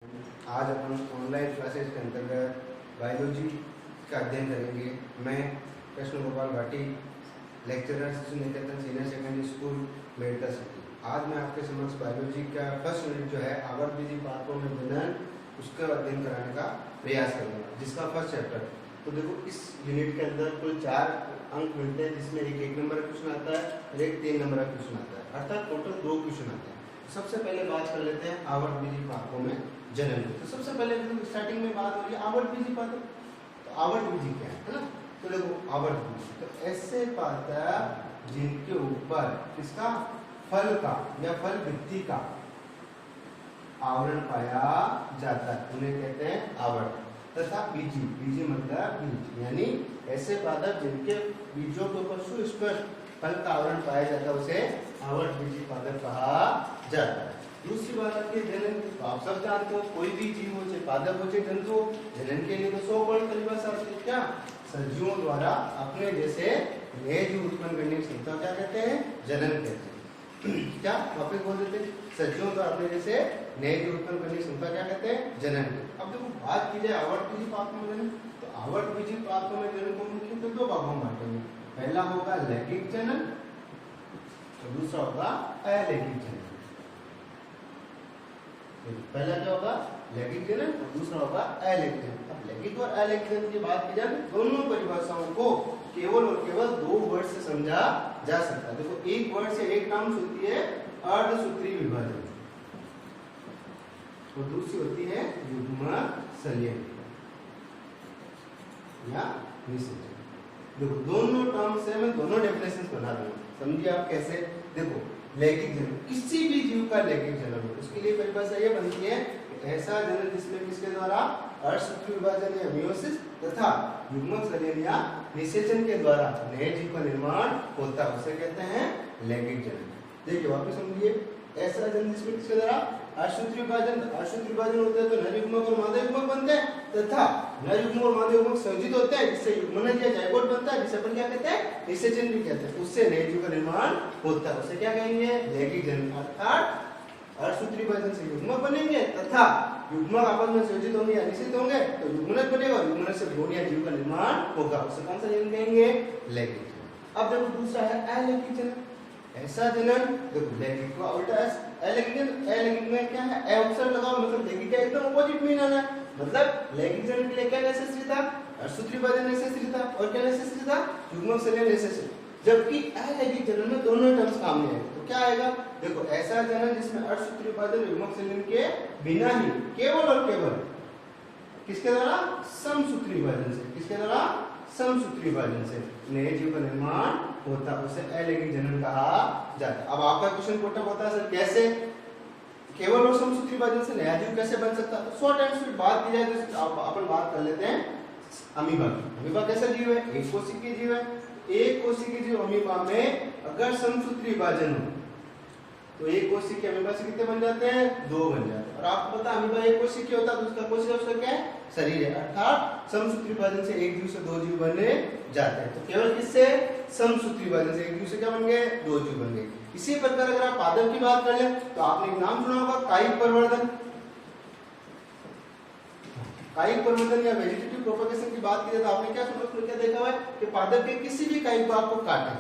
आज अपन online classes के अंतर्गत बायोलॉजी का अध्ययन करेंगे। मैं Krishna Gopal Bhati, lecturer Shishu Niketan senior secondary school medical city. आज मैं आपके समक्ष बायोलॉजी का फर्स्ट यूनिट जो है आवर्तविधि पात्रों में जनन, उसका अध्ययन कराने का प्रयास करूँगा, जिसका फर्स्ट चैप्टर। तो देखो, इस यूनिट के अंदर कुल 4 अंक मिलते हैं, जिसमें एक नंबर का क्वेश्चन आता है और एक 3 नंबर का क्वेश्चन आता है, अर्थात टोटल 2 क्वेश्चन आते हैं। सबसे पहले बात कर लेते हैं आवर्तविधि पात्रों में जनन। तो सबसे पहले स्टार्टिंग में बात हो रही है आवर्तविधि पात्र। तो आवर्तविधि क्या है ना? तो देखो, आवर्तविधि तो ऐसे पात्र जिनके ऊपर किसका, फल का या फल वृत्ति का आवरण पाया जाता है, उन्हें कहते हैं आवर्त। तथा बीजी, बीजी मतलब बीज, यानी ऐसे पादप जिनके बीजों के ऊपर सुस्पष्ट फल का आवरण पाया जाता है, उसे आवर्तविधि पादप कहा जाता है। दूसरी बात आती है जनन की। तो आप सब जानते हो, कोई भी जीव हो, चाहे पादप हो चाहे जंतु हो, जनन के लिए तो 100 पॉइंट परिभाषा आती है। क्या? सजीवों द्वारा अपने जैसे नए जीव उत्पन्न करने की क्षमता क्या कहते हैं? जनन कहते हैं। क्या वापिस बोल देते हैं? सजीवों द्वारा अपने जैसे नए जीव उत्पन्न करने की क्षमता क्या कहते हैं? जनन। अब देखो, बात की जाए आवर्तविधि पात्रों में जनन, तो आवर्तविधि पात्रों में जनन को मुख्यतः 2 भागों में बांटेंगे। पहला होगा लैंगिक जनन और दूसरा होगा अलैंगिक जनन। पहला क्या होगा? लैंगिक जनन और दूसरा होगा अलैंगिक जनन। अब लैंगिक और अलैंगिक जनन की बात की जाए, दोनों परिभाषाओं को केवल और केवल 2 वर्ड से समझा जा सकता है। देखो, एक वर्ड से एक टर्म्स होती है अर्धसूत्री विभाजन और दूसरी होती है युग्म संलयन या निषेचन। देखो, दोनों टर्म्स से मैं दोनों डेफिनेशंस बना रहा हूं, समझिए आप कैसे। देखो, लैंगिक जनन, किसी भी जीव का लैंगिक जनन हो, उसके लिए परिभाषा ये बनती है कि ऐसा जनन जिसमें किसके द्वारा अर्धसूत्री विभाजन या मियोसिस तथा युग्मक संलयन या निषेचन के द्वारा नए जीव का निर्माण होता है, उसे कहते हैं लैंगिक जनन। देखिए, वापस समझिए, ऐसा जनन जिसमें किसके द्वारा अर्धसूत्री विभाजन, अर्धसूत्री विभाजन होता है तो नर युग्मक और मादा युग्मक बनते हैं, तथा नर युग्मक और मादा युग्मक संयोजित होते हैं, जिससे युग्मनज या जायगोट बनता है, जिसे अपन क्या कहते हैं? निषेचन भी कहते हैं। उससे नए जीव का निर्माण होता है, उसे क्या कहेंगे? लैंगिक जनन। अर्थात अर्धसूत्री विभाजन से युग्मक बनेंगे तथा युग्मक आपस में संयोजित होंगे या निषेचित होंगे तो युग्मनज बनेगा, और युग्मनज से भ्रूण या जीव का निर्माण होगा, उसे कौन सा जनन कहेंगे? लैंगिक जनन। अब देखो, दूसरा है अलैंगिक जनन। ऐसा जनन, देखो लैंगिक को उल्टा है अलैंगिक। अलैंगिक में क्या है? ए उपसर्ग लगाओ, मतलब लैंगिक का एकदम अपोजिट मीन आना है। मतलब लैंगिक जनन के लिए क्या नेसेसरी था? अर्धसूत्री विभाजन नेसेसरी था, और क्या नेसेसरी था? युग्मक संलयन नेसेसरी। जबकि अलैंगिक जनन में दोनों टर्म्स काम में आएंगे। तो क्या आएगा? देखो, ऐसा जनन जिसमें अर्धसूत्री विभाजन युग्मक संलयन के बिना ही केवल और केवल किसके द्वारा? समसूत्री विभाजन से, किसके द्वारा? समसूत्री विभाजन से नए जीव का निर्माण होता है, उसे अलैंगिक जनन कहा जाता है। अब आपका क्वेश्चन पुट अप होता है, सर कैसे केवल और समसूत्री विभाजन से नया जीव कैसे बन सकता है? शॉर्ट एंड स्वीट बात की जाए तो अपन बात कर लेते हैं अमीबा की। अमीबा कैसा जीव है? एक कोशिकीय जीव है। एक कोशिकीय जीव अमीबा में अगर समसूत्री विभाजन हो तो एक कोशिकीय अमीबा से कितने बन जाते हैं? 2 बन जाते हैं। और आपको पता है अमीबा एक कोशिकीय होता है, तो उसका कोशिका उसका क्या है? शरीर है। अर्थात समसूत्री विभाजन से एक जीव से 2 जीव बने जाते हैं। तो केवल किससे? समसूत्री विभाजन से एक जीव से क्या बन गए? 2 जीव बन गए। इसी प्रकार अगर आप पादप की बात कर लें तो आपने एक नाम सुना होगा, कायिक परिवर्धन। कायिक परिवर्धन या वेजिटेटिव प्रोपगेशन की बात की जाए तो आपने क्या सुना, क्या देखा हुआ है कि पादप के किसी भी कायिक भाग को काटे,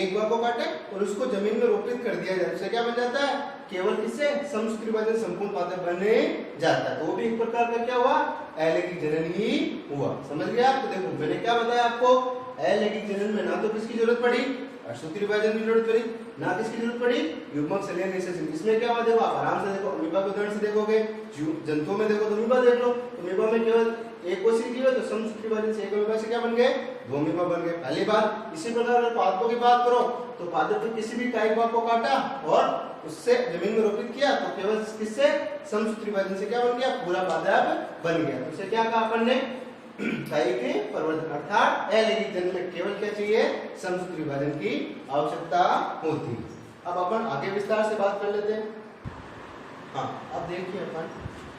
एक भाग को काटे और उसको जमीन में रोपित कर दिया जाए, उससे क्या बन जाता है? केवल किससे? समसूत्री विभाजन संपूर्ण पादप बने जाता है। तो वो भी एक प्रकार का क्या हुआ? अलैंगिक जनन ही हुआ। समझ गए आप? तो देखो, मैंने क्या बताया आपको, अलैंगिक जनन में ना तो किसकी जरूरत पड़ी? अर्धसूत्री विभाजन की जरूरत पड़ी, ना किसकी जरूरत पड़ी? युग्मक संलयन निषेचन। इसमें क्या हुआ? देखो, आप आराम से देखो, अमीबा के उदाहरण से देखोगे, जंतुओं में देखो तो अमीबा देख लो, अमीबा में केवल एक कोशिकीय जीव है तो समसूत्री विभाजन से एक अमीबा से क्या बन गए? 2 अमीबा बन गए। पहली बात। इसी प्रकार अगर पादपों की बात करो तो पादप के किसी भी कायिक भाग को काटा और उससे जमीन में रोपित किया तो केवल किससे? समसूत्री विभाजन से क्या बन गया? पूरा पादप बन गया। तो उसे क्या कहा अपन ने? कायिक परिवर्धन। अर्थात अलैंगिक जनन में केवल क्या चाहिए? समसूत्री विभाजन की आवश्यकता होती है। अब अपन आगे विस्तार से बात कर लेते हैं। हाँ, अब देखिए अपन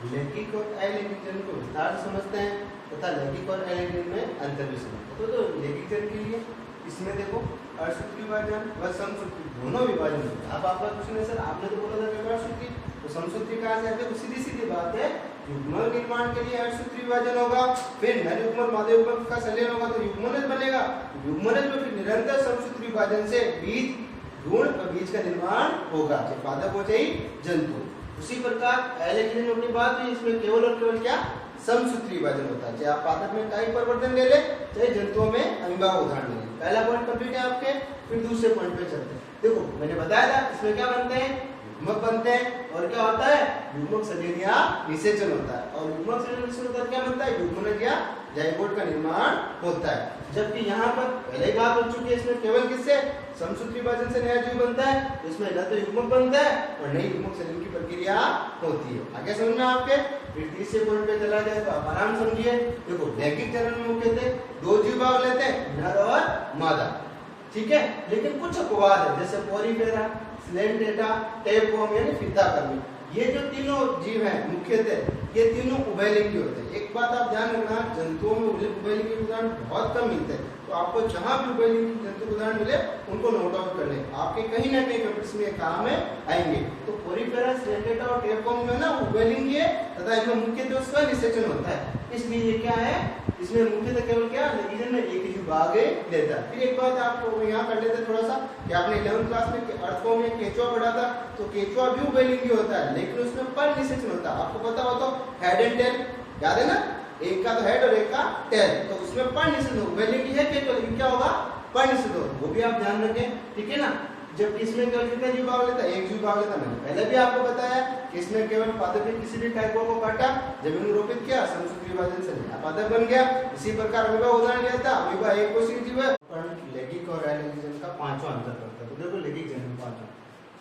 लैंगिक और अलैंगिक जनन को विस्तार से समझते हैं तथा लैंगिक और अलैंगिक में अंतर भी समझते हैं। तो लैंगिक जनन के लिए इसमें देखो, अर्धसूत्री विभाजन व समसूत्री दोनों विभाजन होते हैं। अब आपका क्वेश्चन है, सर आपने तो बोला था अर्धसूत्री, तो समसूत्री कहाँ से आते हैं? सीधी सीधी बात है, युग्मक निर्माण के लिए अर्धसूत्री विभाजन होगा, फिर न युग्मक मादे युग्मक का संलयन होगा तो युग्मनज बनेगा, युग्मनज में फिर निरंतर समसूत्री विभाजन से बीज, भ्रूण और बीज का निर्माण होगा, चाहे पादप हो चाहे जंतु। उसी प्रकार एलेक्ट्रिन होने के बाद भी इसमें केवल और केवल क्या? समसूत्री विभाजन होता है, चाहे आप पादप में कायिक परिवर्तन ले ले चाहे जंतुओं में अमीबा का उदाहरण ले ले। पहला पॉइंट कंप्लीट है आपके, फिर दूसरे पॉइंट पे चलते हैं। देखो मैंने बताया था इसमें क्या बनते हैं? युग्मक बनते हैं, और क्या होता है? युग्मक संलयन या निषेचन होता है, और युग्मक संलयन निषेचन होता है क्या बनता है? युग्मनज या जाइगोट का निर्माण होता है। जबकि यहाँ पर पहले ही बात हो चुकी है, इसमें केवल किससे? समसूत्री विभाजन से नया जीव बनता है, तो इसमें न तो युग्मक बनता है और नई युग्मक संलयन की प्रक्रिया होती है। आगे समझना आपके, फिर तीसरे पॉइंट पे चला जाए तो आप आराम समझिए। देखो लैंगिक जनन में मुख्य थे दो जीव भाग लेते हैं, नर और मादा, ठीक है, लेकिन कुछ अपवाद है, जैसे पोरीफेरा, स्लेंटेटा, टेपवर्म यानी फीताकर्मी, ये जो तीनों जीव हैं मुख्यतः ये तीनों उभयलिंगी होते हैं। एक बात आप ध्यान रखना, जंतुओं में उभयलिंगी उदाहरण बहुत कम मिलते हैं, तो आपको जहां भी उभयलिंगी जंतु उदाहरण मिले उनको नोट आउट कर लें, आपके कहीं ना कहीं कंप्यूटर्स में काम में आएंगे। तो पोरीफेरा, स्लेंटेटा और टेपवर्म जो है ना उभयलिंगी है तथा इसमें मुख्यतः उसका निषेचन होता है, इसलिए ये क्या है? इसमें मुख्यतः केवल क्या लेकिन में एक ही भाग लेता है। फिर एक बात आपको यहाँ कर लेते थोड़ा सा कि आपने 11th क्लास में अर्थफॉर्म में केंचुआ पढ़ा था, तो केंचुआ भी उभयलिंगी होता है लेकिन उसमें पर निषेचन होता है। आपको पता हो तो हेड एंड टेल याद है ना, एक का तो हेड और एक का टेल, तो उसमें पर निषेचन उभयलिंगी है केंचुआ, लेकिन क्या होगा? पर निषेचन होगा, वो भी आप ध्यान रखें, ठीक है ना। जब इसमें केवल कितना जीव भाग लेता है? एक जीव भाग लेता है। मैंने पहले भी आपको बताया कि इसमें केवल पादप के किसी भी टाइपों को काटा, जमीन में रोपित किया, समसूत्री विभाजन से नया पादप बन गया। इसी प्रकार अमीबा उदाहरण लिया था, अमीबा एक कोशिकीय जीव है, पर लैंगिक और अलैंगिक जनन का पांचवा अंतर करता है। तो देखो लैंगिक जनन पांचवा,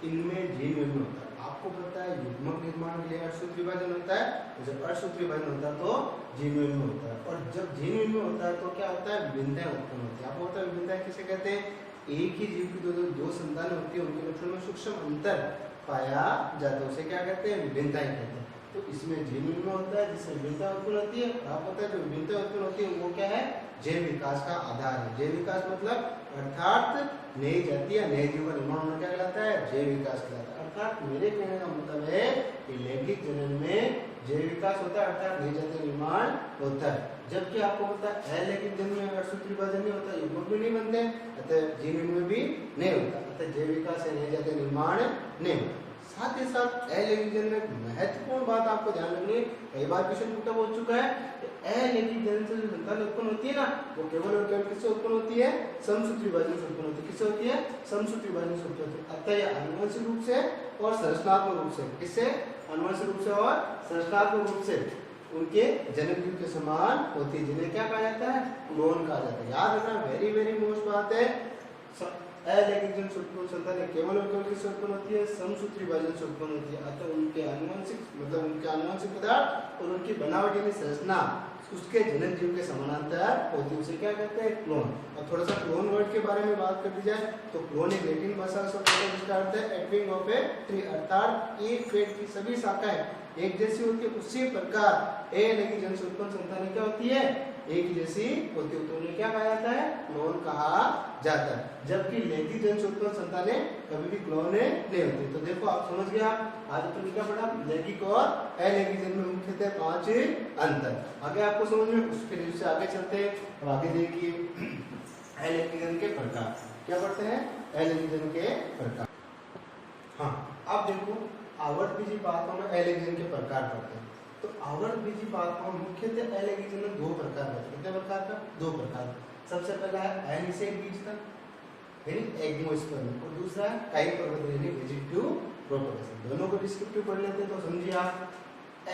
इनमें जीन में होता है, आपको पता है युग्मक निर्माण के लिए अर्धसूत्री विभाजन होता है, जब अर्धसूत्री विभाजन होता है तो जीन में होता है, और जब जीन में होता है तो क्या होता है? विभिन्नताएं उत्पन्न होती है। आपको पता है विभिन्नताएं किसे कहते हैं? एक ही जीव की दो संतानें होती है, उनके लक्षणों में सूक्ष्म अंतर पाया जाता है, उसे क्या कहते हैं? विभिन्नताएं कहते हैं। तो इसमें जीन में होता है जिससे विभिन्नता उत्पन्न होती है, और आपको पता है जो विभिन्नता उत्पन्न होती है वो क्या है? जैव विकास का आधार है। जैव विकास मतलब अर्थात नई जाति या नए जीव का निर्माण होना क्या कहलाता है? जैव विकास कहलाता है। अर्थात मेरे कहने का मतलब है कि लैंगिक जनन में जैव विकास होता है, अर्थात नई जाति निर्माण होता है। जबकि आपको पता है अलैंगिक जनन में अर्धसूत्री विभाजन नहीं होता, युग्मक भी नहीं बनते, अतः जीन में भी नहीं होता, अतः जैव विकास या नई जाति निर्माण नहीं होता। साथ ही साथ अलैंगिक जनन में महत्वपूर्ण बात आपको ध्यान रखनी है, कई बार क्वेश्चन पूछा हो चुका है, अलैंगिक जनन से जो संतान उत्पन्न होती है ना, वो केवल और केवल किससे उत्पन्न होती है? समसूत्री विभाजन से उत्पन्न होती है। किससे होती है? समसूत्री विभाजन से उत्पन्न होती है। अतः यह आनुवंशिक रूप से और संरचनात्मक रूप से, किससे? आनुवंशिक रूप से और संरचनात्मक रूप से उनके जनक जीव के समान होती है, जिन्हें क्या कहा जाता है? क्लोन कहा जाता है। याद रखना, वेरी वेरी मोस्ट बात है, अलैंगिक जनन से उत्पन्न संतान केवल और केवल किससे उत्पन्न होती है? समसूत्री विभाजन से उत्पन्न होती है। अतः उनके आनुवंशिक मतलब उनके आनुवंशिक पदार्थ और उनकी बनावट यानी संरचना उसके जनक जीव के समानांतर होती है, उसे क्या कहते हैं? क्लोन। और थोड़ा सा क्लोन वर्ड के बारे में बात कर दी जाए तो क्लोन एक लैटिन भाषा का शब्द है जिसका अर्थ है एटविंग ऑफ ए ट्री, अर्थात एक पेड़ की सभी शाखाएं एक जैसी होती है, उसी प्रकार अलैंगिक जनन से उत्पन्न संतानें क्या होती है? एक जैसी होती है, तो उन्हें क्या कहा जाता है? क्लोन कहा जाता है। जबकि लैंगिक जनन से उत्पन्न संतानें कभी भी क्लोन नहीं होती। तो देखो आप समझ गया, आज अपन क्या पढ़ा? लैंगिक और अलैंगिक जनन में मुख्यतः 5 अंतर। आगे आपको समझ में, उसके लिए आगे चलते हैं। अब आगे देखिए अलैंगिक जनन के प्रकार क्या पढ़ते हैं? अलैंगिक जनन के प्रकार। हाँ, आप देखो आवर्तबीजी पादपों में अलैंगिक जनन के प्रकार पढ़ते हैं। तो आवर्तबीजी पादपों में मुख्यतः अलैंगिक जनन 2 प्रकार का। कितने प्रकार का? 2 प्रकार। सबसे पहला है अनिषेक बीजता यानी एग्मोस्पर्म, और दूसरा है कायिक परिवर्तन यानी वेजिटेटिव प्रोपगेशन। दोनों को डिस्क्रिप्टिव पढ़ लेते हैं तो समझिए आप।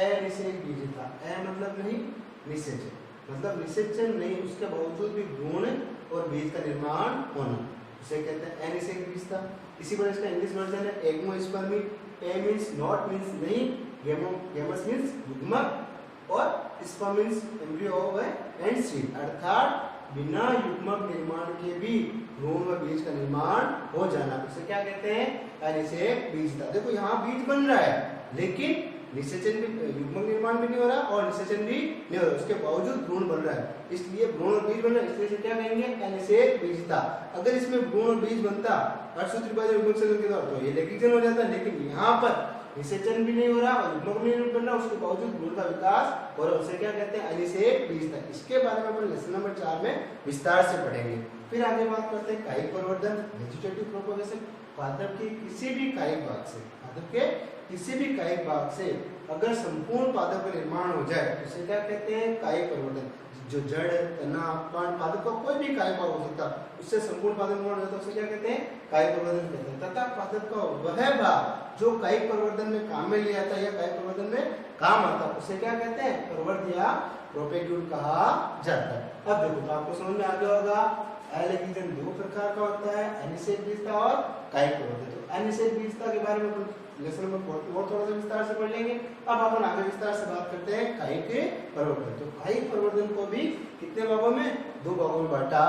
अनिषेक बीजता, अ मतलब नहीं, निषेचन मतलब निषेचन नहीं, उसके बावजूद भी भ्रूण और बीज का निर्माण होना, उसे कहते हैं अनिषेक बीजता। इसी पर इसका इंग्लिश वर्जन है एग्मोस्पर्मी। ए मींस नॉट मींस नहीं, गेमस मींस युग्मक, और sperm means embryo of and seed, अर्थात बिना युग्मक निर्माण के भी भ्रूण व बीज का निर्माण हो जाना, उसे क्या कहते हैं? अनिषेक बीजता। देखो यहाँ बीज बन रहा है लेकिन निषेचन भी, युग्मक निर्माण भी नहीं हो रहा और निषेचन भी नहीं हो रहा, उसके बावजूद भ्रूण बन रहा है, इसलिए भ्रूण और बीज बन रहा है, इसलिए क्या कहेंगे? अनिषेक बीजता। अगर इसमें भ्रूण और बीज बनता अर्धसूत्री विभाजन युग्मक संलयन के द्वारा तो ये लैंगिक जनन हो जाता, लेकिन यहाँ पर निषेचन भी नहीं हो रहा और युग्मक भी नहीं बन रहा, उसके बावजूद गुण का विकास हो रहा, उसे क्या कहते हैं? अनिषेक बीजता। इसके बारे में अपन लेसन नंबर 4 में विस्तार से पढ़ेंगे। फिर आगे बात करते हैं कायिक प्रवर्धन, वेजिटेटिव प्रोपगेशन। पादप के किसी भी कायिक भाग से, पादप के किसी भी कायिक भाग से अगर संपूर्ण पादप का निर्माण हो जाए तो उसे क्या कहते हैं? कायिक प्रवर्धन। जो जड़, तना, पान, पादप का कोई भी कायिक भाग हो सकता है, उससे संपूर्ण पादप निर्माण हो जाता है, उसे क्या कहते हैं? कायिक प्रवर्धन कहते हैं। तथा पादप का वह भाग जो कायिक प्रवर्धन में काम में लिया जाता है या कायिक प्रवर्धन में काम आता है, उसे क्या कहते हैं? प्रवर्ध या प्रोपेग्यूल कहा जाता है। अब देखो तो आपको समझ में आ गया होगा एलेक्सीजन दो प्रकार का होता है, अनिषेक बीजता और कायिक प्रवर्धन। तो अनिषेक बीजता के बारे में लेसन नंबर 4 और थोड़ा सा विस्तार से पढ़ लेंगे। अब अपन आगे विस्तार से बात करते हैं कायिक प्रवर्धन। तो कायिक प्रवर्धन को भी कितने भागों में? 2 भागों में बांटा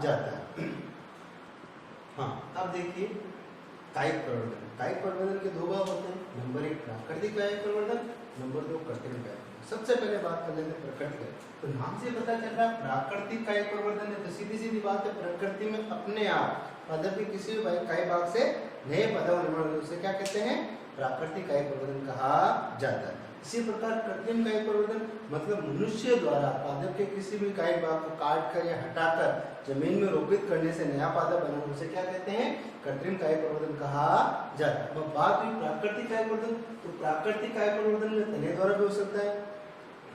जाता है। हाँ, अब देखिए कायिक प्रवर्धन। कायिक प्रवर्धन के 2 भाग होते हैं। नंबर 1 प्राकृतिक कायिक प्रवर्धन, नंबर 2 कृत्रिम कायिक प्रवर्धन। सबसे पहले बात कर लेते हैं प्राकृतिक। तो नाम से पता चल रहा है प्राकृतिक कायिक प्रवर्धन है, तो सीधी सीधी बात है, प्रकृति में अपने आप पादप के किसी भी कायिक भाग से नए पादप निर्माण होने से क्या कहते हैं? प्राकृतिक कायिक प्रवर्धन कहा जाता है। इसी प्रकार कृत्रिम कायिक प्रवर्धन मतलब मनुष्य द्वारा पादप के किसी भी कायिक भाग को काट कर या हटाकर जमीन में रोपित करने से नया पादप बनाना, उसे क्या कहते हैं? कृत्रिम कायिक प्रवर्धन कहा जाता है। अब बात हुई प्राकृतिक कायिक प्रवर्धन। तो प्राकृतिक कायिक प्रवर्धन में तने द्वारा भी हो सकता है,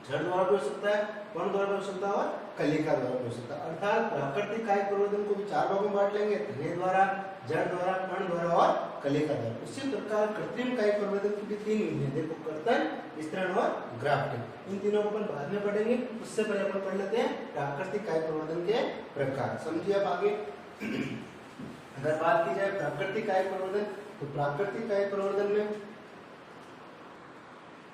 जड़ द्वारा भी हो सकता है, पर्ण द्वारा भी हो सकता है और कलिका द्वारा भी हो सकता है। अर्थात प्राकृतिक कायिक प्रवर्धन को भी 4 भागों में बांट लेंगे, तने द्वारा, जड़ द्वारा, पर्ण द्वारा और कलिका द्वारा। उसी प्रकार कृत्रिम कायिक प्रवर्धन की भी 3 विधियां, देखो कर्तन, विस्तरण और ग्राफ्टिंग। इन तीनों को अपन बाद में पढ़ेंगे, उससे पहले अपन पढ़ लेते हैं प्राकृतिक कायिक प्रवर्धन के प्रकार। समझिए अब आगे अगर बात की जाए प्राकृतिक कायिक प्रवर्धन, तो प्राकृतिक कायिक प्रवर्धन में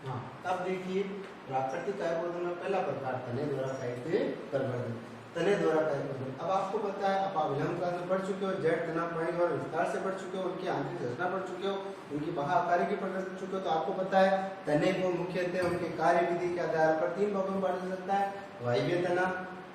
हाँ, अब देखिए प्राकृतिक कायिक प्रवर्धन में पहला प्रकार तने द्वारा कायिक प्रवर्धन। तने द्वारा कायिक प्रवर्धन, अब आपको पता है, आप विलंब काल में पढ़ चुके हो, जड़, तना, प्राणी द्वारा विस्तार से पढ़ चुके हो, उनकी आंतरिक रचना पढ़ चुके हो, उनकी बाह्य आकारिकी पढ़ चुके हो, तो आपको पता है तने को मुख्यतः उनके कार्य विधि के आधार पर 3 भागों में बांटा जा सकता है, वायवीय तना,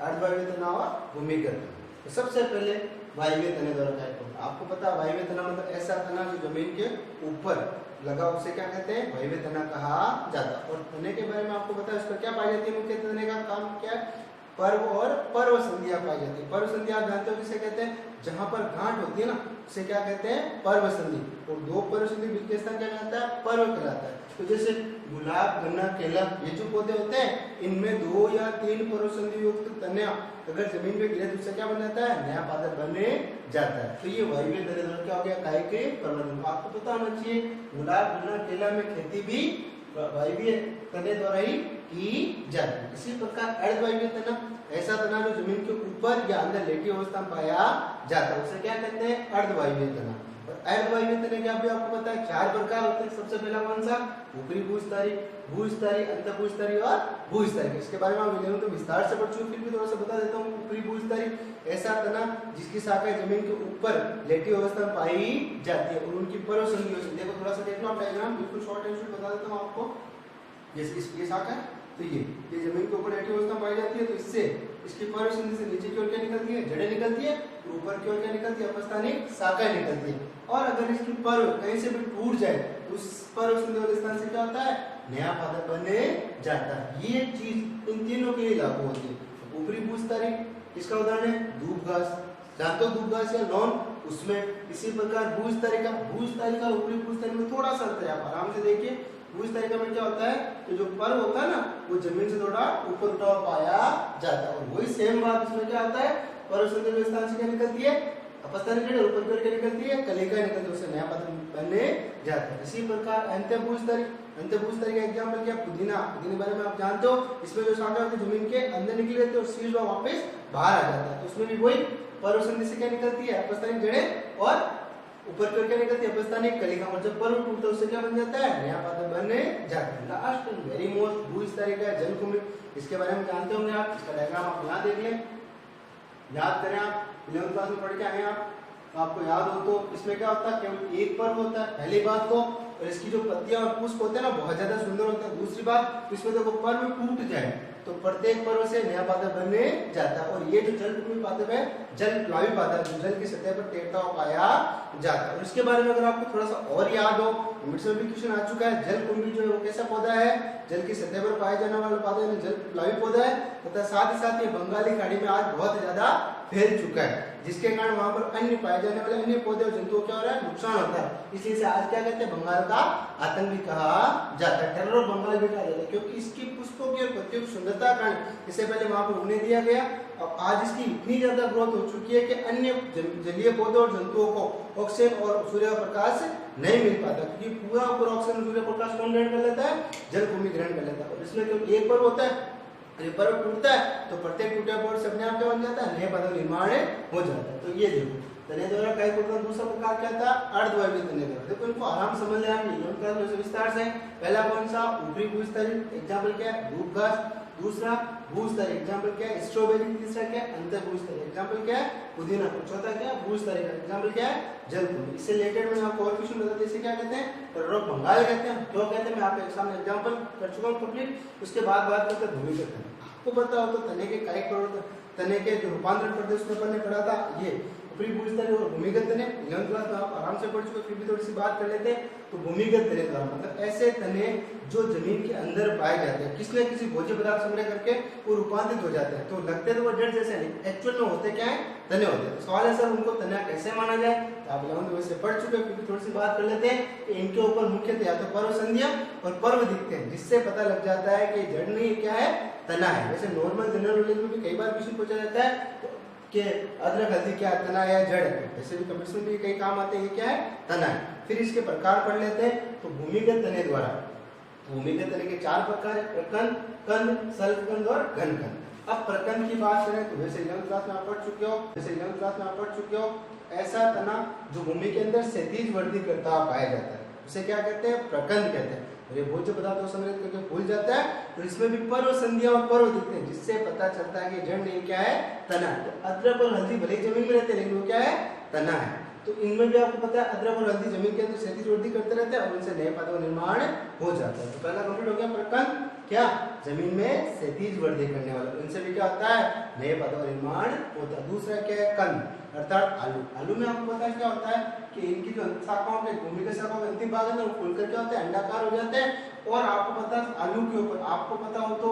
अर्धवायवीय तना और भूमिगत तना। तो सबसे पहले वायवीय तने द्वारा कायिक प्रवर्धन। आपको पता है वायवीय तना मतलब ऐसा तना जो जमीन के ऊपर लगा, उसे क्या कहते हैं? वायवीय तना कहा जाता है। और तने के बारे में आपको पता है उस पर क्या पाई जाती है? मुख्य तने का काम क्या है? पर्व और पर्व संधियां पाई जाती है। पर्व संधि आप जानते हो किसे कहते हैं? जहां पर गांठ होती है ना, उसे क्या कहते हैं? पर्व संधि। और 2 पर्व संधि बीच का स्थान क्या कहलाता है? पर्व कहलाता है। तो जैसे गुलाब, गन्ना, केला, ये जो पौधे होते हैं, इनमें 2 या 3 पर्व संधि युक्त तने अगर जमीन में गिरे तो उससे क्या बन जाता है? नया पादप बने जाता है। तो ये वायवीय तने द्वारा क्या हो गया? कायिक प्रवर्धन। आपको पता होना चाहिए गुलाब, गन्ना, केला में खेती भी वायवीय तने द्वारा ही की जाती है। इसी प्रकार अर्धवायवीय तना ऐसा तना जो जमीन के ऊपर या अंदर लेटी अवस्था में पाया जाता है, उसे क्या कहते हैं? अर्धवायवीय तना। और अर्धवायवीय तने क्या भी आपको पता है 4 प्रकार होते हैं। सबसे पहला कौन सा? ऊपरी भूस्तरी, भूस्तरी, अंतःभूस्तरी और भूस्तरी। इसके बारे में हम तो विस्तार से पढ़ चुके, फिर भी थोड़ा सा बता देता हूँ। ऊपरी भूस्तरी ऐसा तना जिसकी शाखाएं जमीन के ऊपर लेटी अवस्था में पाई जाती है और उनकी पर्व संधि होती है। देखो थोड़ा सा देख लो आप डायग्राम, बिल्कुल शॉर्ट एंड स्वीट बता देता हूँ आपको। जैसे ये शाखा है, तो ये जमीन के ऊपर लेटी अवस्था में पाई जाती है, तो इससे इसकी पर्व संधि से नीचे की ओर क्या निकलती है? जड़ें निकलती है, ऊपर की ओर क्या निकलती है? अपस्थानिक शाखाएं निकलती है। और अगर इसकी पर्व कहीं से भी टूट जाए तो उस पर्व संधि वाले स्थान से क्या होता है? नया पादप बने जाता है। ये चीज इन तीनों के लिए लागू होती है। ऊपरी भूस्तरी, इसका उदाहरण है दूब घास, जानते हो दूब घास या लॉन, उसमें। इसी प्रकार भूस्तरी का ऊपरी भूस्तरी में थोड़ा सा अंतर है, आप आराम से देखिए। भूस्तरी में क्या होता है? तो जो पर्व होता है ना, वो जमीन से थोड़ा ऊपर उठा हुआ पाया जाता है। और वही सेम बात इसमें क्या होता है? पर्व संधि के स्थान से क्या निकलती है? अपस्थानिक जड़, ऊपर की ओर क्या निकलती है? कलिका निकलती है, उससे नया पादप बनने जाता है। इसी प्रकार अंतःभूस्तरी का एग्जांपल क्या? पुदीना। पुदीने के बारे में आप जानते हो, इसमें जो शाखा होती है जमीन के अंदर निकली रहती है और शीर्ष भाग वापस बाहर आ जाता है। तो उसमें भी वही पर्व संधि से क्या निकलती है? अपस्थानिक जड़ें और ऊपर की ओर क्या निकलती है? अपस्थानिक कलिका। और जब पर्व टूटता है उससे क्या बन जाता है? नया पादप बनने जाता है। लास्ट एंड वेरी मोस्ट भूस्तरी का जलकुंभी, इसके बारे में जानते होंगे आप। इसका डायग्राम आप यहाँ देख लें, याद करें आप 11वीं क्लास में पढ़ के आए आप, तो आपको याद हो। तो इसमें क्या होता है? केवल एक पर्व होता है, पहली बात तो। और इसकी जो पत्तियां और पुष्प होते हैं ना, बहुत ज्यादा सुंदर होता है। दूसरी बात, इसमें देखो पर्व टूट जाए तो प्रत्येक पर्व से नया पादप बनने जाता है। और ये जो जलकुंभी पादप है, जल प्लावी पादप, जो जल की सतह पर तैरता हुआ पाया जाता है। और इसके बारे में अगर आपको थोड़ा सा और याद हो, मिनट्स में भी क्वेश्चन आ चुका है, जलकुंभी जो है वो कैसा पौधा है, जल की सतह पर पाया जाने वाला पौधा है, जल प्लावी पौधा है, तथा साथ ही साथ ये बंगाली खाड़ी में आज बहुत ज्यादा फैल चुका है, जिसके कारण वहां पर अन्य पाए जाने वाले अन्य पौधे और जंतुओं क्या हो रहा है, नुकसान होता है। इसलिए इसे आज क्या कहते हैं, बंगाल का आतंक भी कहा जाता है, टेरर ऑफ बंगाल भी कहा जाता है, क्योंकि इसकी पुष्पों की और पत्तियों की सुंदरता कारण इससे पहले वहां पर उगने दिया गया। अब आज इसकी इतनी ज्यादा ग्रोथ हो चुकी है कि अन्य जलीय पौधों और जंतुओं को ऑक्सीजन और सूर्य प्रकाश नहीं मिल पाता, क्योंकि पूरा ऑक्सीजन सूर्य प्रकाश कौन ग्रहण कर लेता है, जलकुंभी ग्रहण कर लेता है। और इसमें केवल एक पर्व होता है, ये पर्व टूटता है तो प्रत्येक टूटे पर्व से अपने आप क्या बन जाता है, नए पौधा निर्माण हो जाता है। तो ये देखो तने द्वारा कई प्रकार, दूसरा प्रकार क्या था, अर्धवायवीय तने द्वारा। देखो इनको आराम से समझ लेना विस्तार से। पहला कौन सा, ऊपरी भूस्तरीय, एग्जाम्पल क्या है, धूप घास। दूसरा भूस्तरीय, एग्जाम्पल क्या है, स्ट्रॉबेरी। तीसरा क्या है, अंतर भूस्तरीय, एग्जाम्पल क्या है, पुदीना। चौथा क्या है, भूस्तरीय, एग्जाम्पल क्या है, जलकुंभी। इससे रिलेटेड में आपको और क्वेश्चन बताते हैं, इसे क्या कहते हैं, टेरर ऑफ बंगाल कहते हैं। क्यों कहते हैं, मैं आपके सामने एग्जाम्पल कर चुका हूँ कंप्लीट। उसके बाद बात करते हैं भूमिगत तने। आपको पता हो तो तने के कई प्रवर्तन, तने के जो रूपांतरण प्रदेश में अपन ने पढ़ा था, ये ऊपरी भूस्तरीय और भूमिगत तने 11th क्लास में आप आराम से पढ़ चुके, फिर भी थोड़ी सी बात कर लेते हैं। तो भूमिगत तने द्वारा मतलब ऐसे तने जो जमीन के अंदर पाए जाते हैं, किसी न किसी भोज्य पदार्थ संग्रह करके वो रूपांतरित हो जाते हैं। तो लगते तो वो जड़ जैसे नहीं, एक्चुअल में होते क्या है, तने होते हैं। तो सवाल है सर उनको तना कैसे माना जाए, तो आप 11th में से पढ़ चुके, फिर भी थोड़ी सी बात कर लेते हैं। इनके ऊपर मुख्यतः या तो पर्व संधियां और पर्व दिखते हैं, जिससे पता लग जाता है कि जड़ नहीं क्या है, तना है। वैसे नॉर्मल जनरल नॉलेज में भी कई बार क्वेश्चन पूछा जाता है कि अदरक हल्दी क्या तना या जड़ है, वैसे भी कंपटीशन में कई काम आते हैं, ये क्या है, तना है। फिर इसके प्रकार पढ़ लेते हैं। तो भूमिगत तने द्वारा, भूमिगत तने के 4 प्रकार है, प्रकंद, कंद, सल्कंद और घनकंद। अब प्रकंद की बात करें तो वैसे 11th क्लास में आप पढ़ चुके हो, ऐसा तना जो भूमि के अंदर क्षैतिज वृद्धि करता हुआ पाया जाता है, उसे क्या कहते हैं, प्रकंद कहते हैं। ये भोज्य पदार्थों संग्रहित करके फूल जाता है। तो इसमें भी पर्व संधियां और पर्व दिखते हैं, जिससे पता चलता है कि जड़ नहीं क्या है, तना। तो अदरक और हल्दी भले जमीन में रहते हैं, लेकिन वो क्या है, तना है। तो इनमें भी आपको पता है अदरक और हल्दी जमीन के अंदर क्षैतिज वृद्धि करते रहते हैं और उनसे नए पौधों का निर्माण हो जाता है। तो पहला कंप्लीट हो गया प्रकंद, क्या, जमीन में क्षैतिज वृद्धि करने वाला, इनसे भी क्या होता है, नए पौधों का निर्माण होता है। दूसरा क्या है, कंद अर्थात आलू। आलू में आपको पता है क्या होता है कि इनकी जो शाखाओं के, भूमिगत शाखाओं के अंतिम भाग है ना, वो खुलकर क्या होते हैं, अंडाकार हो जाते हैं। और आपको पता है आलू के ऊपर, आपको पता हो तो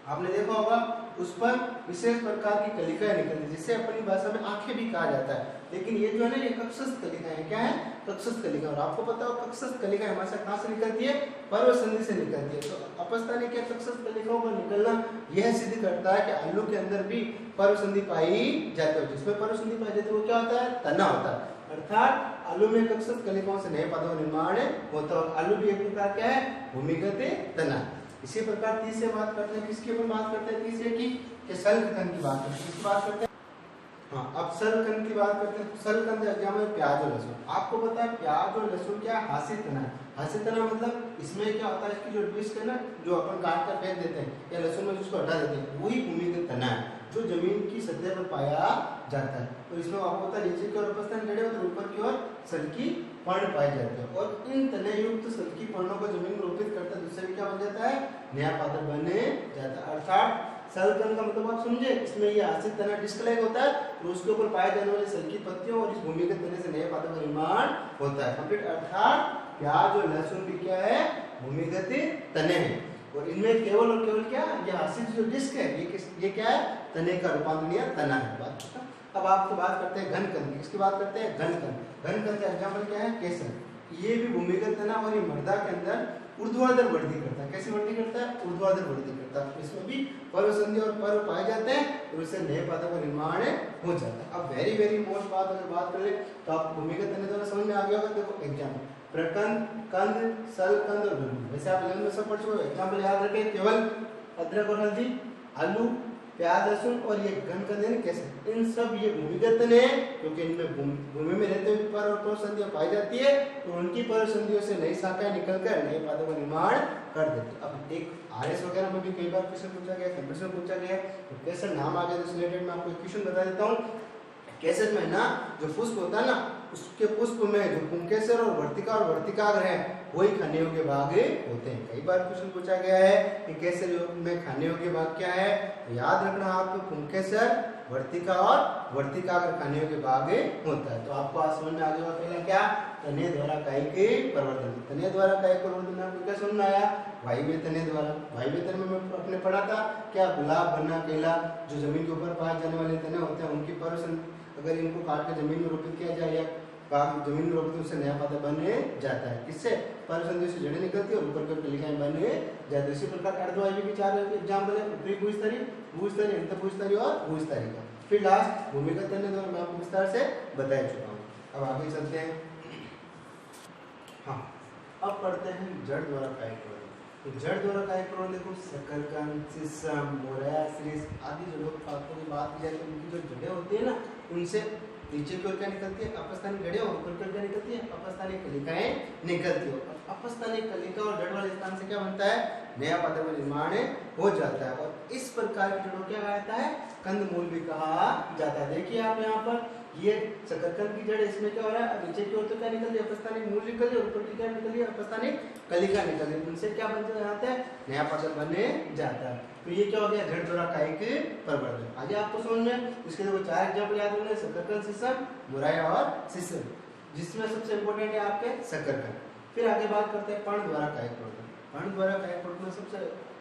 आपने देखा होगा, उस पर विशेष प्रकार की कलिकाएं निकलती है, जिसे अपनी भाषा में आंखें भी कहा जाता है। लेकिन ये जो है ना, ये कक्षस्थ कलिकाएं, क्या है, कक्षस्थ कलिका। और आपको पता हो कक्षस्थ कलिकाएं हमारे कहां से निकलती है, पर्व संधि से निकलती है। तो अपस्था ने क्या कक्षस्थ कलिकाओं का निकलना यह सिद्ध करता है कि आलू के अंदर भी पर्व संधि पाई जाती है। जिसमें पर्व संधि पाई जाती है वो क्या होता है, तना होता है। अर्थात आलू में कक्षस्थ कलिकाओं से नए पौधों का निर्माण होता है। आलू भी एक प्रकार क्या है, भूमिगत तना। इसी प्रकार तीसरे बात करते हैं, किसके ऊपर बात करते हैं, तीसरे की, कि सल्कंद की बात करते हैं। किसकी बात करते हैं, हाँ, अब सल्कंद की बात करते हैं। सल्कंद एग्जाम में प्याज और लहसुन। आपको पता है प्याज और लहसुन क्या है, हासिल तना है। हासिल तना मतलब इसमें क्या होता है, इसकी जो डिस्क है ना, जो अपन काट कर फेंक देते हैं, या लहसुन में जिसको हटा देते हैं, वही भूमिगत तना है, जो जमीन की सतह पर पाया जाता है। तो इसमें आपको पता है नीचे की ओर उपस्थान जड़ें और ऊपर की ओर सल्की पर्ण पाए जाते हैं। और इन तने युक्त सल्की पर्णों को जमीन में रोपित करता है, जिससे भी क्या बन जाता है, नया पादप बने जाता है। अर्थात सल्कंद का मतलब आप समझे, इसमें ये आसित तना डिस्क लाइक होता है और उसके ऊपर पाए जाने वाली सल्की पत्तियों और इस भूमिगत तने से नए पादप का निर्माण होता है। कंप्लीट। अर्थात प्याज और लहसुन भी क्या है, भूमिगत तने हैं। और इनमें केवल और केवल क्या, ये आसित जो डिस्क है, ये क्या है, तने का रूपांतरण या तना है। बात खत्म। अब आपकी बात करते हैं घनकंद की। किसकी बात करते हैं, घनकंद। घनकंद का एग्जाम्पल क्या है, केसर। ये भी भूमिगत तना और ये मृदा के अंदर ऊर्ध्वाधर वृद्धि करता है। कैसी वृद्धि करता है, ऊर्ध्वाधर वृद्धि करता है। इसमें भी पर्व संधि और पर्व पाए जाते हैं और उससे नए पादप का निर्माण हो जाता है। अब वेरी मोस्ट बात अगर बात कर ले तो आप भूमिगत तने द्वारा समझ में आ गया होगा। देखो एग्जाम्पल, प्रकंद, कंद, सल्कंद और घनकंद। वैसे आप 11th में सब पढ़ चुके हो। एग्जाम्पल याद रखें, केवल अदरक और हल्दी, आलू, प्याज, लहसुन और ये घनकंद है कैसे, इन सब ये भूमिगत तने हैं, क्योंकि इनमें भूमि में रहते हुए पर्व और पर्व संधियां पाई जाती है। तो उनकी पर्व संधियों से नई शाखाएं निकलकर नए पादपों का निर्माण कर देते हैं। अब एक आरएस वगैरह में भी कई बार क्वेश्चन पूछा गया, कंप्यूटर में पूछा गया, तो कैसे नाम आ गया, तो रिलेटेड मैं आपको एक क्वेश्चन बता देता हूँ। कैसेट में ना जो पुष्प होता है ना, उसके पुष्प में जो पुंकेसर और वर्तिका और वर्तिकाग्र है वही खाने योग्य भाग होते हैं। कई बार क्वेश्चन पूछा गया है कि केसर में खाने योग्य भाग क्या है, तो याद रखना आप पुंकेसर, वर्तिका और वर्तिकाग्र खाने योग्य भाग होता है। तो आपको आज समझ में आ गया पहला क्या, तने द्वारा कायिक प्रवर्धन। तने द्वारा कायिक प्रवर्धन आपको क्या समझ में आया, वायु में तने द्वारा। वायु में तने में अपने पढ़ा था क्या, गुलाब, गन्ना, केला जो जमीन के ऊपर पाए जाने वाले तने होते हैं उनकी परवर्धन अगर इनको काट के जमीन में रोपित किया जाए या भाग जमीन में रोपित उससे नया पौधा बन जाता है। किससे, परवर्धन से जड़ें निकलती है और ऊपर की कलिकाएं बन जाती है। इसी प्रकार अर्धवायु के चार एग्जाम्पल है, ऊपरी भूस्तरी, भूस्तरी, अंतःभूस्तरी और भूस्तरी का। फिर लास्ट भूमिगत तने द्वारा मैं आपको विस्तार से बता चुका हूँ। अब आगे चलते हैं। हाँ, अब पढ़ते हैं जड़ द्वारा कायिक प्रवर्धन। तो जड़ द्वारा कायिक प्रवर्धन देखो, शकरकंद, शीशम, मोरया, श्रीस आदि जड़ों की बात की जाए तो उनकी जो जड़ें होती है ना, उनसे नीचे की ओर क्या निकलती है, अपस्थानिक जड़ें, और ऊपर की ओर क्या निकलती है, अपस्थानिक कलिकाएं निकलती है। अपस्थानिक कलिका और जड़ वाले स्थान से क्या बनता है, नया पौधा का निर्माण हो जाता है। और इस प्रकार की जड़ों क्या कहता है, कंदमूल भी कहा जाता है। देखिए आप यहाँ पर ये शकरकंद की जड़, इसमें क्या हो रहा है, नीचे की ओर तो क्या निकल रही है, अपस्थानिक मूल निकल रही है, ऊपर की क्या निकल रही है, अपस्थानिक कलिका निकल रही है। उनसे क्या बन जाता है, नया पौधा बने जाता है। तो ये क्या हो गया, जड़ द्वारा कायिक प्रवर्धन। आगे आपको समझ में, इसके देखो चार एग्जाम्पल याद होंगे, शकरकंद, शीशम, मोरया और शीशम, जिसमें सबसे इंपॉर्टेंट है आपके शकरकंद। फिर आगे बात करते हैं पर्ण द्वारा कायिक प्रवर्धन। पर्ण द्वारा कायिक प्रवर्धन में सबसे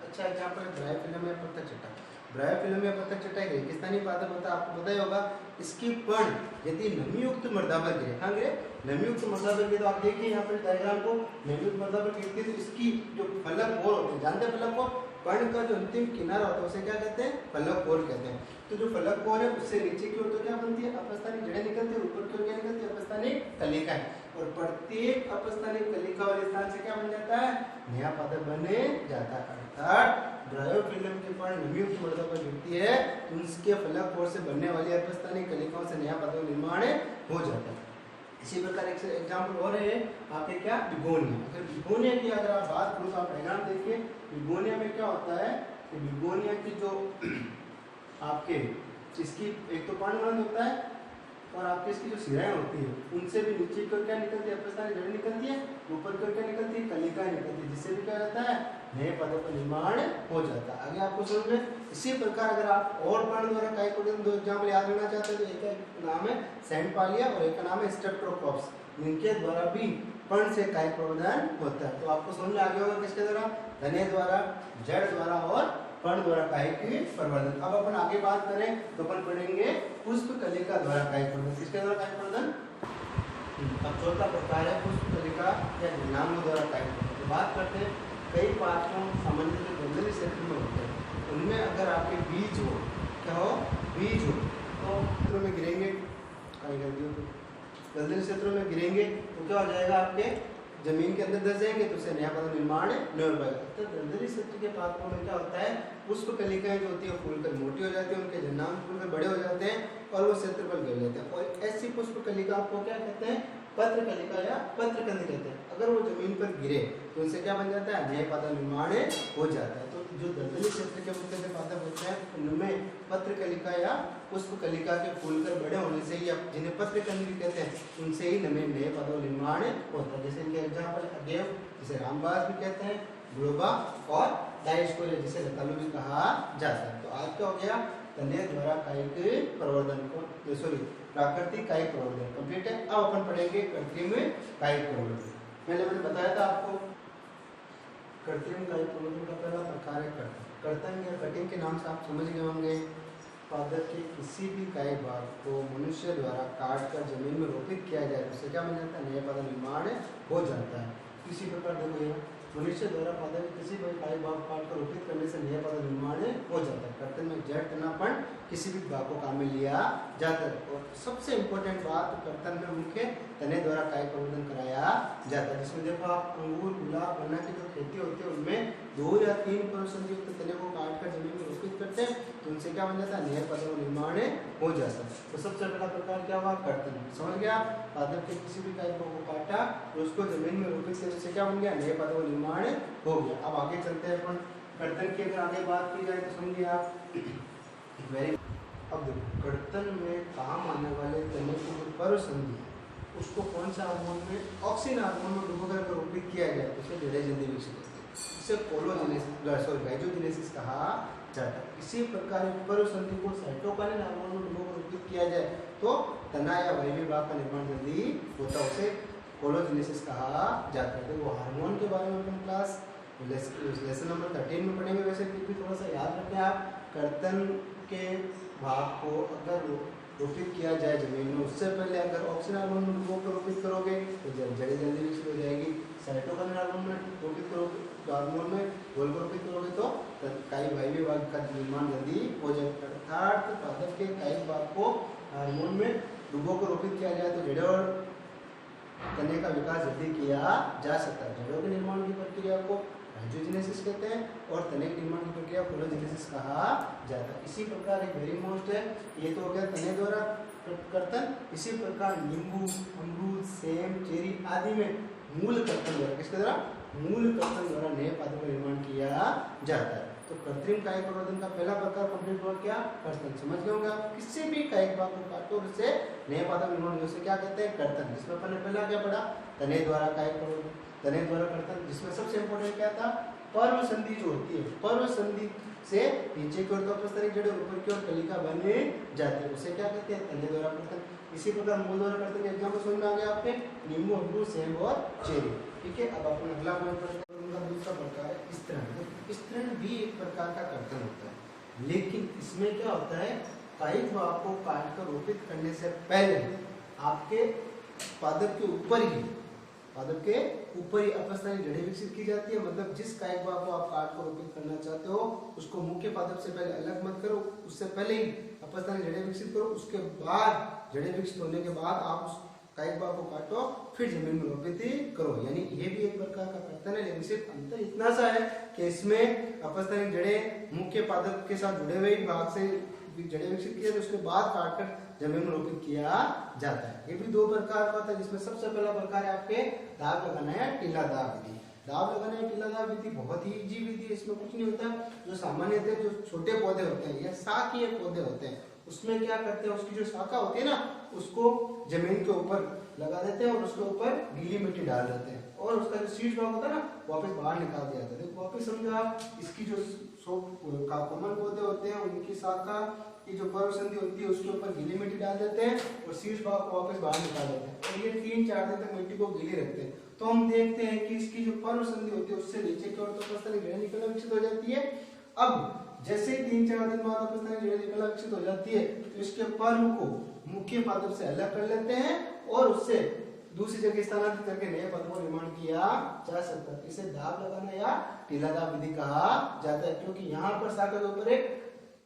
अच्छा एग्जाम्पल है ब्रायोफिलम या पत्थर चट्टा। ब्रायोफिलम या पत्थर चट्टा एक रेगिस्तानी पादप होता है, आपको पता ही होगा। इसकी पर्ण यदि नमीयुक्त मृदा पर गिरे, हाँ गिरे, नमीयुक्त मृदा पर गिरे, तो आप देखिए यहाँ पर डायग्राम को, नमीयुक्त मृदा पर गिरती है तो इसकी जो फलक कोर होते हैं, जानते हैं फलक कोर, पर्ण का जो अंतिम किनारा होता है उसे क्या कहते हैं, फलक कोर कहते हैं। तो जो फलक कोर है उससे नीचे की ओर तो क्या बनती है, अपस्थानिक जड़ें निकलती है, ऊपर की ओर क्या निकलती है, अपस्थानिक कलिकाएं। और प्रत्येक अपस्थानिक कलिका वाले स्थान से क्या बन जाता है, नया पौधा बने जाता है। अर्थात ब्रायोफिलम की पर्ण नमीयुक्त मृदा पर गिरती है तो उसके फलक कोर से बनने वाली अपस्थानिक कलिकाओं से नया पौधा निर्माण हो जाता है। इसी प्रकार एक एग्जाम्पल और है आपके क्या, बिगोनिया। अगर बिगोनिया की अगर आप बात करो तो आप डायग्राम देखिए, बिगोनिया में क्या होता है कि बिगोनिया की जो आपके इसकी एक तो पर्णमंड होता है और आपकी इसकी जो सिराएं होती है उनसे भी नीचे की ओर क्या निकलती है, अपस्थानिक जड़ निकलती है, ऊपर की ओर क्या निकलती है, कलिकाएं निकलती है, जिससे भी क्या रहता है, नए पौधों का निर्माण हो जाता है। आगे आपको समझ में, इसी प्रकार अगर आप और पर्ण द्वारा कायिक प्रवर्धन दो एग्जाम्पल याद रखना चाहते हैं तो एक का नाम है सैंडपालिया और एक का नाम है स्ट्रेप्टोकॉप्स। इनके द्वारा भी पर्ण से कायिक प्रवर्धन होता है। तो आपको समझ में आ गया होगा किसके द्वारा, तने द्वारा, जड़ द्वारा और पर्ण द्वारा कायिक प्रवर्धन। अब अपन आगे बात करें तो अपन पढ़ेंगे पुष्प कलिका द्वारा कायिक प्रवर्धन। किसके द्वारा कायिक प्रवर्धन, अब चौथा प्रकार है पुष्प कलिका या झिल्लांगों द्वारा कायिक प्रवर्धन। तो बात करते हैं, कई पात्रों सामान्य जंगली क्षेत्र में होते हैं, उनमें अगर आपके बीज हो, क्या हो, बीज हो तो क्षेत्रों में गिरेंगे, दलदली क्षेत्रों में गिरेंगे तो क्या हो जाएगा, आपके जमीन के अंदर धस जाएंगे तो उससे नया पौधा निर्माण नहीं हो पाएगा। तो दलदली क्षेत्र के पात्रों में क्या होता है, पुष्प कलिकाएं जो होती है फूलकर मोटी हो जाती है, उनके झन्नांग फूलकर बड़े हो जाते हैं और वो क्षेत्रफल घेर लेते हैं। और ऐसी पुष्प कलिका को क्या कहते हैं, पत्र कलिका या पत्रकंद कहते हैं। अगर वो जमीन पर गिरे तो उनसे क्या बन जाता है, नया पौधा निर्माण हो जाता है। तो जो दलदली क्षेत्र के मुख्य से पादप होते हैं उनमें पत्र कलिका या पुष्प कलिका के फूलकर बड़े होने से ही, जिन्हें पत्रकंद भी कहते हैं, उनसे ही नए पौधों निर्माण होता है। जैसे इनके एग्जाम्पल अदेव, जिसे रामबास भी कहते हैं, ग्लोबा और डायोस्कोरिया जिसे रतालू भी कहा जाता है। तो आज क्या हो गया, तने द्वारा कायिक प्रवर्धन को, सॉरी प्राकृतिक कायिक प्रवर्धन कंप्लीट है। अब अपन पढ़ेंगे कृत्रिम कायिक प्रवर्धन। मैंने बताया था आपको कृत्रिम कायिक प्रवर्धन का पहला प्रकार है कर्तन। कर्तन या कटिंग के नाम से आप समझ गए होंगे, पादप के किसी भी कायिक भाग को मनुष्य द्वारा काट कर जमीन में रोपित किया जाए उससे क्या बन जाता है, नया पौधा निर्माण हो जाता है। इसी प्रकार देखो यहाँ मनुष्य द्वारा पौधे के किसी भी कायिक भाग काट कर रोपित करने से नया पौधा निर्माण हो जाता है। कर्तन में जड़ तनापन किसी भी भाग को काम में लिया जाता है। और सबसे इम्पोर्टेंट बात, कर्तन में मुख्य तने द्वारा कायिक प्रवर्धन कराया जाता है, जिसमें देखो आप अंगूर, गुलाब, गन्ना की जो खेती होती है उनमें 2 या 3 परसंयुक्त तने को काट कर जमीन में रोपित करते हैं तो उनसे क्या बन जाता है, नए पौधों का निर्माण हो जाता है। तो सबसे पहला प्रकार क्या हुआ, कर्तन। समझ गया, पादप के किसी भी कायिक को काटा तो उसको जमीन में रोपित करने से क्या बन गया, नए पौधों का निर्माण हो गया। अब आगे चलते हैं अपन कर्तन की अगर आगे बात की जाए तो समझिए आप वेरी। अब देखो कर्तन में काम आने वाले तने की जो पर्व संधि उसको कौन सा हार्मोन में, ऑक्सीन हार्मोन में डुबोकर अगर रोपित किया जाए तो उसे जड़ें जल्दी विकसित होती है, इसे गाइजोजेनेसिस कहा जाता है। इसी प्रकार पर्व संधि को साइटोकाइनिन हार्मोन में डुबोकर रोपित किया जाए तो तना या वायवीय भाग का निर्माण जल्दी होता है, उसे कोलोजेनेसिस कहा जाता है। तो वो हार्मोन के बारे में अपन क्लास लेसन नंबर 13 में पढ़ेंगे। वैसे फिर भी थोड़ा सा याद रखें आप, कर्तन के भाग को अगर रोपित किया जाए जमीन में, उससे पहले अगर ऑक्सीजन हार्मोन में डुबोकर रोपित करोगे तो जड़ें जल्दी विकसित हो जाएगी। साइटोकाइनिन हार्मोन में रोपित करोगे, हार्मोन में गोल रोपित करोगे तो कायिक वायवीय भाग का निर्माण जल्दी हो जाएगा। अर्थात पादप के कायिक भाग को हार्मोन में डुबोकर रोपित किया जाए तो जड़ें और तने का विकास जल्दी किया जा सकता है। जड़ों के निर्माण की प्रक्रिया को गाइजोजेनेसिस कहते हैं और तने के निर्माण की प्रक्रिया कोलोजेनेसिस कहा जाता है। इसी प्रकार एक वेरी मोस्ट है, ये तो हो गया तने द्वारा कर्तन। इसी प्रकार नींबू, अमरूद, सेम, चेरी आदि में मूल कर्तन द्वारा, किसके द्वारा, मूल कर्तन द्वारा नए पादपों का निर्माण किया जाता है। तो कृत्रिम कायिक प्रवर्धन का पहला प्रकार कंप्लीट हुआ क्या, कर्तन। समझ गए होंगे आप, किसी भी कायिक भाग को काटो और उससे नए पादप निर्माण उसे क्या कहते हैं, कर्तन। जिसमें अपन ने पहला क्या पढ़ा, तने द्वारा कायिक प्रवर्धन, तने द्वारा कर्तन, जिसमें सबसे इंपॉर्टेंट क्या था, पर्व संधि जो होती है, पर्व संधि से नीचे की ओर तो अपस्तरिक जड़ें, ऊपर की ओर कलिका बने जाती है, उसे क्या कहते हैं, तने द्वारा कर्तन। इसी प्रकार मूल द्वारा कर्तन के एग्जाम्पल समझ में आ गया आपके, नींबू, अमरूद, सेब और चेरी। ठीक है, अब अपन अगला पॉइंट पढ़ते हैं। उनका दूसरा प्रकार है स्तरण। स्तरण भी एक प्रकार का कर्तन होता है, लेकिन इसमें क्या होता है, कायिक भाग को काट कर रोपित करने से पहले आपके पादप के ऊपर ही अपस्तरिक जड़ें विकसित की जाती है। मतलब जिस कायिक भाग को आप काट कर रोपित करना चाहते हो उसको मुख्य पादप से पहले अलग मत करो, उससे पहले ही अपस्तरिक जड़ें विकसित करो, उसके बाद जड़ें विकसित होने के बाद आप उस कायिक भाग को काटो, फिर जमीन में रोपित करो। यानी ये भी एक प्रकार का कर्तन है, लेकिन सिर्फ अंतर इतना सा है कि इसमें अपस्तरिक जड़ें मुख्य पादप के साथ जुड़े हुए भाग से जड़ें विकसित किया तो उसके बाद काटकर जमीन में रोपित किया जाता है। ये भी दो प्रकार का होता है, जिसमें सबसे पहला प्रकार है आपके दाब लगाना है, टीला दाब विधि। दाब लगाना है, टीला दाब विधि बहुत ही इजी विधि है, इसमें कुछ नहीं होता। जो सामान्यतः जो छोटे पौधे होते हैं या शाकीय पौधे होते हैं उसमें क्या करते हैं, उसकी जो शाखा होती है ना उसको जमीन के ऊपर लगा देते हैं और उसके ऊपर गीली मिट्टी डाल देते हैं और उसका जो शीर्ष भाग होता है ना वापस बाहर निकाल दिया जाता है। देखो वापस समझो आप, इसकी जो कॉमन पौधे होते हैं उनकी शाखा की जो पर्व संधि होती है उसके ऊपर गीली मिट्टी डाल देते हैं और शीर्ष भाग को वापस बाहर निकाल देते हैं और ये 3-4 दिन तक मिट्टी को गीली रखते हैं। तो हम देखते हैं कि इसकी जो पर्व संधि होती है उससे नीचे की ओर तो अपस्तरिक जड़ें निकलना विकसित हो जाती है। अब जैसे 3-4 दिन बाद अपस्तरिक जड़ें निकलना विकसित हो जाती है तो इसके पर्व को मुख्य पादप से अलग कर लेते हैं और उससे दूसरी जगह स्थानांतरित करके नए पादपों का निर्माण किया जा सकता है। इसे दाब लगाना या टीला दाब विधि कहा जाता है, क्योंकि यहाँ पर शाखा के ऊपर एक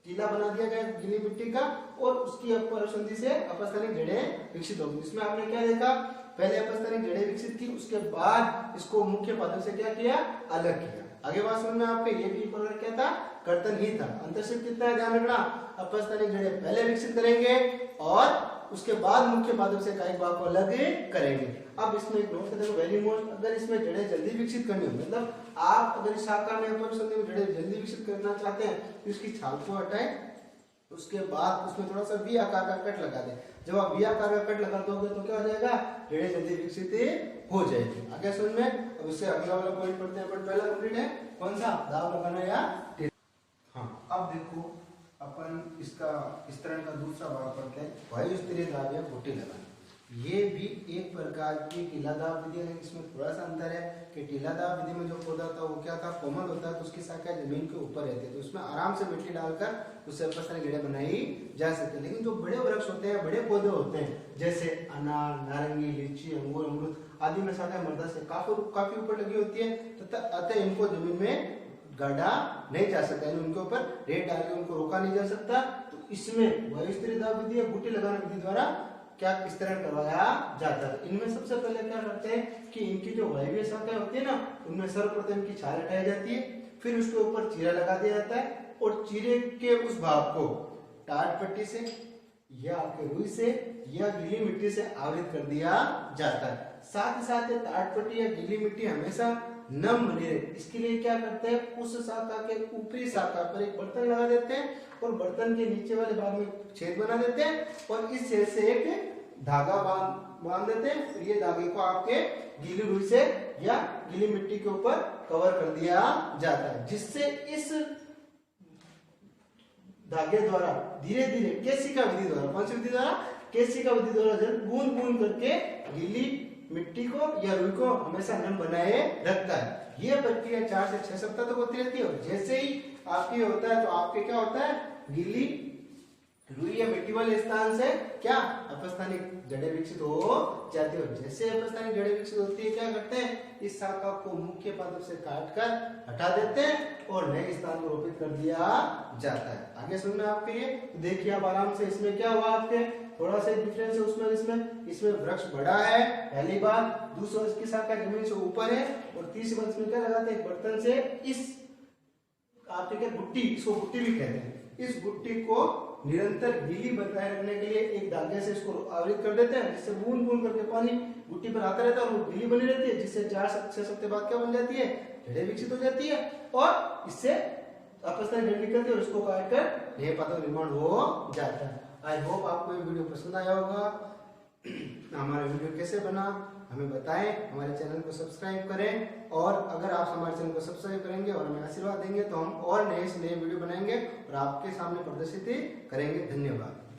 टीला बना दिया गया गीली मिट्टी का और उसकी पर्व संधि से अपस्तरिक जड़ें विकसित होगी। इसमें आपने क्या देखा, पहले अपस्तरिक जड़ें विकसित की, उसके बाद इसको मुख्य पादप से क्या किया, अलग किया। आगे बात समझ में आपके, ये भी प्रकार क्या था, कर्तन ही था। अंतर्शित कितना है ध्यान रखना, अपस्तरिक जड़ें पहले विकसित करेंगे और उसके बाद मुख्य पादप से कायिक भाग को अलग करेंगे। अब इसमें एक नोट कर देखो, वेरी मोस्ट, अगर इसमें जड़ें जल्दी विकसित करनी हो, मतलब आप अगर इस शाखा में पर्व संधि में जड़ें जल्दी विकसित करना चाहते हैं तो इसकी छाल को हटाएं, उसके बाद उसमें थोड़ा सा वी आकार का कट लगा दें। जब आप वी आकार का कट लगा दोगे तो क्या हो जाएगा, जड़ें जल्दी विकसित हो जाएगी। आगे समझ में, अब इससे अगला वाला पॉइंट पढ़ते हैं। बट पहला कंप्लीट है कौन सा, दाब लगाना या टीला। हाँ, अब देखो अपन इसका स्तरण का दूसरा भाग पढ़ते हैं, वायु स्तरीय दाब या घोटी लगाना। ये भी एक प्रकार की टीला दाब विधि है। इसमें थोड़ा सा अंतर है कि टीला दाब विधि में जो पौधा था वो क्या था, कोमल होता है, तो उसकी शाखा जमीन के ऊपर रहती है, तो उसमें आराम से मिट्टी डालकर उससे अपस्तरिक जड़ें बनाई जा सकती है। लेकिन जो बड़े वृक्ष होते हैं, बड़े पौधे होते हैं, जैसे अनार, नारंगी, लीची, अंगूर, अमरूद आदि में शाखा मर्दा से काफी ऊपर लगी होती है, तथा अतः इनको जमीन में गाड़ा नहीं जा सकता, यानी उनके ऊपर रेत डाल के उनको रोका नहीं जा सकता। तो इसमें वायु स्तरीय दाब विधि या घुट्टी लगाना विधि द्वारा क्या स्तरण करवाया जाता है। इनमें सबसे पहले क्या करते हैं कि इनकी जो वायवीय शाखाएं होती है ना उनमें सर्वप्रथम इनकी छाल हटाई जाती है, फिर उसके ऊपर चीरा लगा दिया जाता है और चीरे के उस भाग को टाट पट्टी से या आपके रुई से या गीली मिट्टी से आवृत कर दिया जाता है। साथ ही साथ टाट पट्टी या गीली मिट्टी हमेशा नम बनी रहे, इसके लिए क्या करते हैं, उस शाखा के ऊपरी शाखा पर एक बर्तन लगा देते हैं और बर्तन के नीचे वाले भाग में छेद बना देते हैं और इस छेद से एक धागा बांध देते हैं, फिर ये धागे को आपके गीली रुई से या गीली मिट्टी के ऊपर कवर कर दिया जाता है, जिससे इस धागे द्वारा धीरे धीरे केशिका विधि द्वारा, कौन सी विधि द्वारा, केशिका विधि द्वारा जल बूंद बूंद करके गीली मिट्टी को या रुई को हमेशा नम बनाए रखता है। यह प्रक्रिया 4 से 6 सप्ताह तक होती रहती है। और जैसे ही आपके होता है तो आपके क्या होता है, गीली रुई या मिट्टी वाले स्थान से क्या अपस्थानिक जड़ें विकसित हो जाती है। जैसे अपस्थानिक जड़ें विकसित होती है, क्या करते हैं, इस शाखा को मुख्य पादप से काट कर हटा देते हैं और नए स्थान को रोपित कर दिया जाता है। आगे सुनना आपके लिए, तो देखिए आप आराम से, इसमें क्या हुआ आपके थोड़ा सा डिफरेंस है उसमें, इसमें वृक्ष बड़ा है पहली बात, दूसरा इसकी शाखा जमीन से ऊपर है, और तीसरी बात इसमें क्या लगाते हैं, बर्तन से इस आपके क्या गुट्टी, इसको गुट्टी भी कहते हैं, इस गुट्टी को निरंतर गीली बनाए रखने के लिए एक धागे से इसको आवृत कर देते हैं, जिससे बूंद बूंद करके पानी गुट्टी पर आता रहता है और वो गीली बनी रहती है, जिससे 4 से 6 सप्ताह बाद क्या बन जाती है, जड़ें विकसित हो जाती है और इससे अपस्थानिक जड़ निकलती है और इसको काट कर नए पादप निर्माण हो जाता है। आई होप आपको ये वीडियो पसंद आया होगा। हमारा वीडियो कैसे बना हमें बताएं, हमारे चैनल को सब्सक्राइब करें, और अगर आप हमारे चैनल को सब्सक्राइब करेंगे और हमें आशीर्वाद देंगे तो हम और नए से नए वीडियो बनाएंगे और आपके सामने प्रदर्शित करेंगे। धन्यवाद।